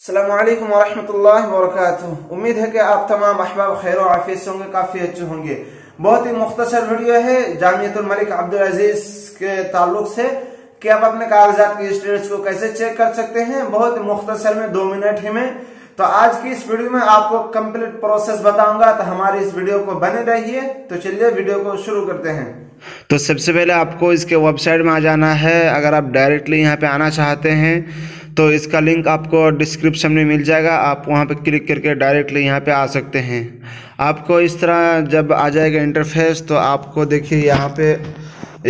अस्सलामुअलैकुम वरहमतुल्लाहि वबरकातुहू। उम्मीद है कि आप तमाम अहबाब खैर और आफियत से होंगे, काफी अच्छे होंगे। बहुत ही मुख्तसर वीडियो है जामियतुल मलिक अब्दुल अजीज के ताल्लुक से कि आप अपने कागजात की स्टेटस को कैसे चेक कर सकते हैं, बहुत मुख्तसर में 2 मिनट ही में। तो आज की इस वीडियो में आपको कंप्लीट प्रोसेस बताऊंगा, तो हमारी इस वीडियो को बने रहिए। तो चलिए वीडियो को शुरू करते हैं। तो सबसे पहले आपको इसके वेबसाइट में आ जाना है। अगर आप डायरेक्टली यहाँ पे आना चाहते हैं तो इसका लिंक आपको डिस्क्रिप्शन में मिल जाएगा, आप वहाँ पे क्लिक करके डायरेक्टली यहाँ पे आ सकते हैं। आपको इस तरह जब आ जाएगा इंटरफेस, तो आपको देखिए यहाँ पे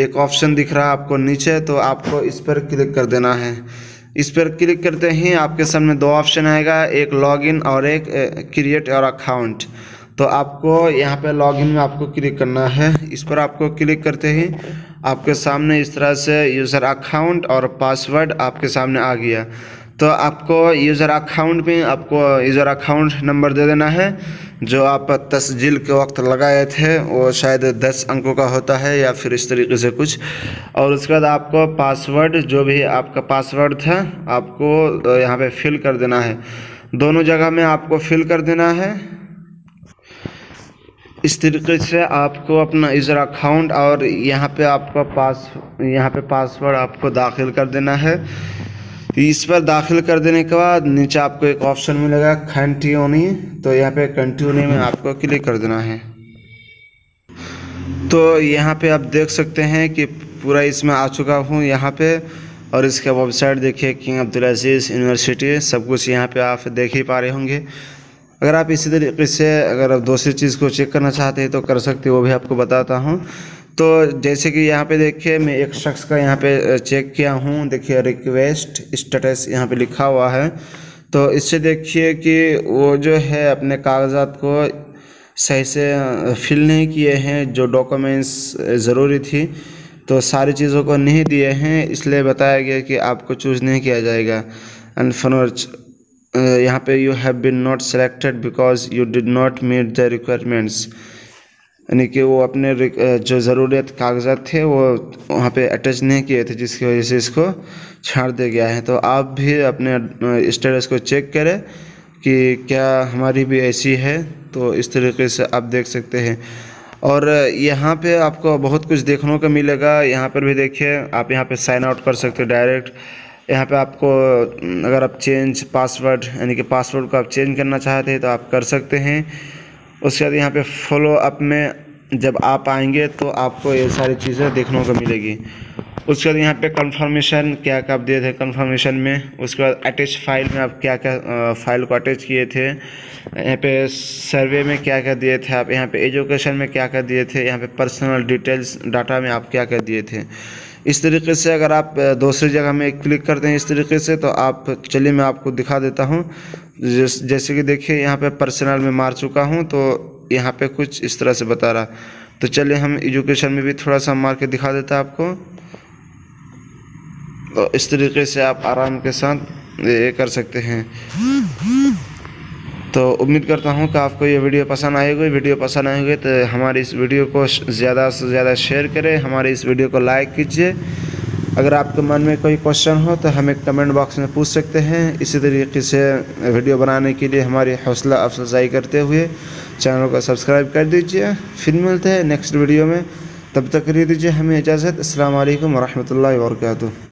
एक ऑप्शन दिख रहा है आपको नीचे, तो आपको इस पर क्लिक कर देना है। इस पर क्लिक करते ही आपके सामने 2 ऑप्शन आएगा, एक लॉगिन और एक क्रिएट योर अकाउंट। तो आपको यहाँ पे लॉगिन में आपको क्लिक करना है। इस पर आपको क्लिक करते ही आपके सामने इस तरह से यूज़र अकाउंट और पासवर्ड आपके सामने आ गया। तो आपको यूज़र अकाउंट में आपको यूज़र अकाउंट नंबर दे देना है जो आप तस्जील के वक्त लगाए थे, वो शायद 10 अंकों का होता है या फिर इस तरीके से कुछ। और उसके बाद आपको पासवर्ड, जो भी आपका पासवर्ड था, आपको यहाँ पे फिल कर देना है। दोनों जगह में आपको फिल कर देना है। इस तरीके से आपको अपना यूज़र अकाउंट और यहाँ पे पासवर्ड आपको दाखिल कर देना है। इस पर दाखिल कर देने के बाद नीचे आपको एक ऑप्शन मिलेगा कंटिन्यू, तो यहाँ पे कंटिन्यू में आपको क्लिक कर देना है। तो यहाँ पे आप देख सकते हैं कि पूरा इसमें आ चुका हूँ यहाँ पे। और इसका वेबसाइट देखिए, किंग अब्दुल अजीज़ यूनिवर्सिटी, सब कुछ यहाँ पे आप देख ही पा रहे होंगे। अगर आप इसी तरीके से अगर आप दूसरी चीज़ को चेक करना चाहते हैं तो कर सकते हैं, वो भी आपको बताता हूँ। तो जैसे कि यहाँ पे देखिए, मैं एक शख्स का यहाँ पे चेक किया हूँ। देखिए रिक्वेस्ट स्टेटस यहाँ पे लिखा हुआ है। तो इससे देखिए कि वो जो है अपने कागजात को सही से फिल नहीं किए हैं, जो डॉक्यूमेंट्स ज़रूरी थी तो सारी चीज़ों को नहीं दिए हैं, इसलिए बताया गया कि आपको चूज़ नहीं किया जाएगा। एंड यहाँ पे you have been not selected because you did not meet the requirements, यानी कि वो अपने जो ज़रूरत कागजात थे वो वहाँ पे अटैच नहीं किए थे, जिसकी वजह से इसको छाड़ दिया गया है। तो आप भी अपने स्टेटस को चेक करें कि क्या हमारी भी ऐसी है। तो इस तरीके से आप देख सकते हैं। और यहाँ पे आपको बहुत कुछ देखने को मिलेगा। यहाँ पर भी देखिए, आप यहाँ पे साइन आउट कर सकते हो डायरेक्ट। यहाँ पे आपको अगर आप चेंज पासवर्ड, यानी कि पासवर्ड को आप चेंज करना चाहते हैं तो आप कर सकते हैं। उसके बाद यहाँ पे फॉलो अप में जब आप आएंगे तो आपको ये सारी चीज़ें देखने को मिलेगी। उसके बाद यहाँ पे कंफर्मेशन क्या क्या आप दिए थे कंफर्मेशन में। उसके बाद अटैच फाइल में आप क्या क्या फाइल को अटैच किए थे। यहाँ पे सर्वे में क्या क्या दिए थे आप। यहाँ पे एजुकेशन में क्या क्या दिए थे। यहाँ पे पर्सनल डिटेल्स डाटा में आप क्या क्या दिए थे। इस तरीके से अगर आप दूसरी जगह में क्लिक करते हैं इस तरीके से, तो आप चलिए मैं आपको दिखा देता हूँ। जैसे कि देखिए, यहाँ पे पर्सनल में मार चुका हूँ, तो यहाँ पे कुछ इस तरह से बता रहा। तो चलिए हम एजुकेशन में भी थोड़ा सा मार के दिखा देता आपको। तो इस तरीके से आप आराम के साथ ये कर सकते हैं। तो उम्मीद करता हूँ कि आपको ये वीडियो पसंद आएगी। वीडियो पसंद आएगी तो हमारी इस वीडियो को ज़्यादा से ज़्यादा शेयर करें, हमारी इस वीडियो को लाइक कीजिए। अगर आपके मन में कोई क्वेश्चन हो तो हमें कमेंट बॉक्स में पूछ सकते हैं। इसी तरीके से वीडियो बनाने के लिए हमारी हौसला अफजाई करते हुए चैनल को सब्सक्राइब कर दीजिए। फिर मिलते हैं नेक्स्ट वीडियो में, तब तक के लिए दीजिए हमें इजाज़त। अस्सलाम वालेकुम वरहमतुल्लाहि वबरकातुहू।